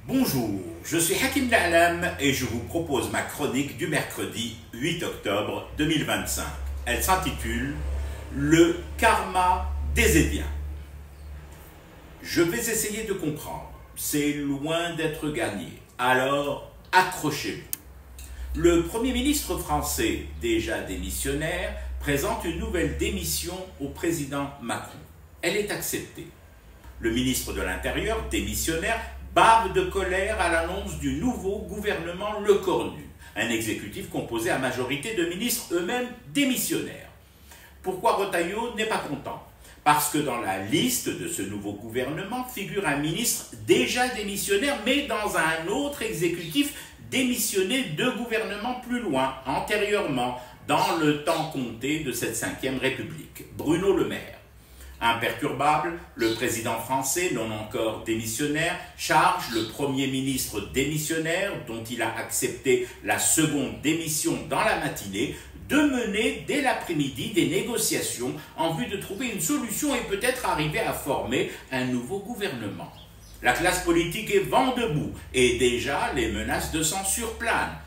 Bonjour, je suis Hakim L'Alam et je vous propose ma chronique du mercredi 8 octobre 2025. Elle s'intitule « Le karma des Édiens ». Je vais essayer de comprendre, c'est loin d'être gagné, alors accrochez-vous. Le Premier ministre français, déjà démissionnaire, présente une nouvelle démission au président Macron. Elle est acceptée. Le ministre de l'Intérieur, démissionnaire, bave de colère à l'annonce du nouveau gouvernement Lecornu, un exécutif composé à majorité de ministres eux-mêmes démissionnaires. Pourquoi Retailleau n'est pas content? Parce que dans la liste de ce nouveau gouvernement figure un ministre déjà démissionnaire, mais dans un autre exécutif démissionné 2 gouvernements plus loin, antérieurement, dans le temps compté de cette 5e République, Bruno Le Maire. Imperturbable, le président français, non encore démissionnaire, charge le Premier ministre démissionnaire, dont il a accepté la seconde démission dans la matinée, de mener dès l'après-midi des négociations en vue de trouver une solution et peut-être arriver à former un nouveau gouvernement. La classe politique est vent debout et déjà les menaces de censure planent.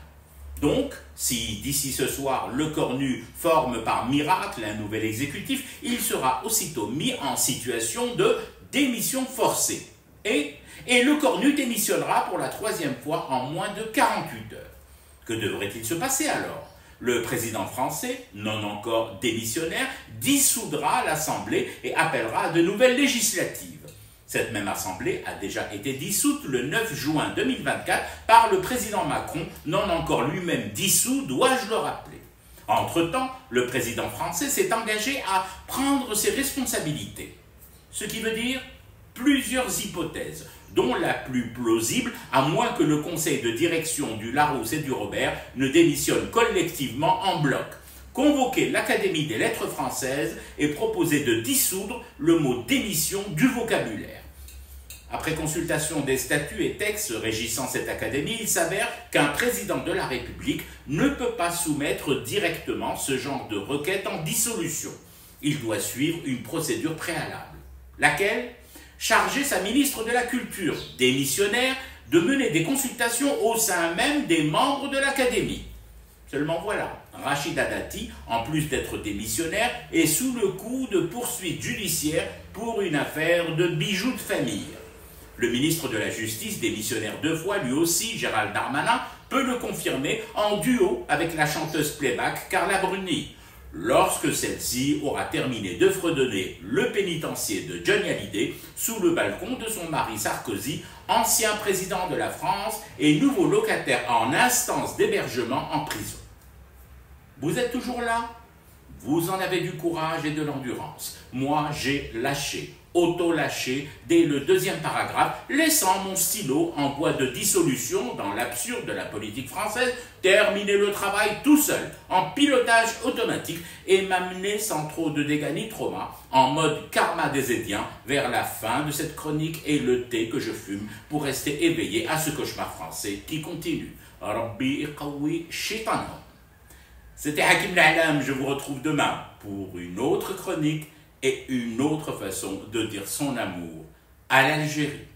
Donc, si d'ici ce soir Lecornu forme par miracle un nouvel exécutif, il sera aussitôt mis en situation de démission forcée. Et Lecornu démissionnera pour la 3e fois en moins de 48 heures. Que devrait-il se passer alors? Le président français, non encore démissionnaire, dissoudra l'Assemblée et appellera à de nouvelles législatives. Cette même assemblée a déjà été dissoute le 9 juin 2024 par le président Macron, non encore lui-même dissous, dois-je le rappeler. Entre-temps, le président français s'est engagé à prendre ses responsabilités. Ce qui veut dire plusieurs hypothèses, dont la plus plausible, à moins que le conseil de direction du Larousse et du Robert ne démissionne collectivement en bloc. Convoquer l'Académie des lettres françaises et proposer de dissoudre le mot démission du vocabulaire. Après consultation des statuts et textes régissant cette académie, il s'avère qu'un président de la République ne peut pas soumettre directement ce genre de requête en dissolution. Il doit suivre une procédure préalable. Laquelle? Charger sa ministre de la Culture, démissionnaire, de mener des consultations au sein même des membres de l'Académie. Seulement voilà, Rachida Dati, en plus d'être démissionnaire, est sous le coup de poursuites judiciaires pour une affaire de bijoux de famille. Le ministre de la Justice, démissionnaire 2 fois, lui aussi, Gérald Darmanin, peut le confirmer en duo avec la chanteuse playback Carla Bruni, lorsque celle-ci aura terminé de fredonner le pénitencier de Johnny Hallyday sous le balcon de son mari Sarkozy, ancien président de la France et nouveau locataire en instance d'hébergement en prison. Vous êtes toujours là? Vous en avez du courage et de l'endurance. Moi, j'ai lâché, auto-lâché, dès le 2e paragraphe, laissant mon stylo en voie de dissolution dans l'absurde de la politique française, terminer le travail tout seul, en pilotage automatique, et m'amener sans trop de dégâts ni trauma, en mode karma des Édiens, vers la fin de cette chronique et le thé que je fume pour rester éveillé à ce cauchemar français qui continue. Rabbi iqawi shaitanhum. C'était Hakim L'Alam, je vous retrouve demain pour une autre chronique et une autre façon de dire son amour à l'Algérie.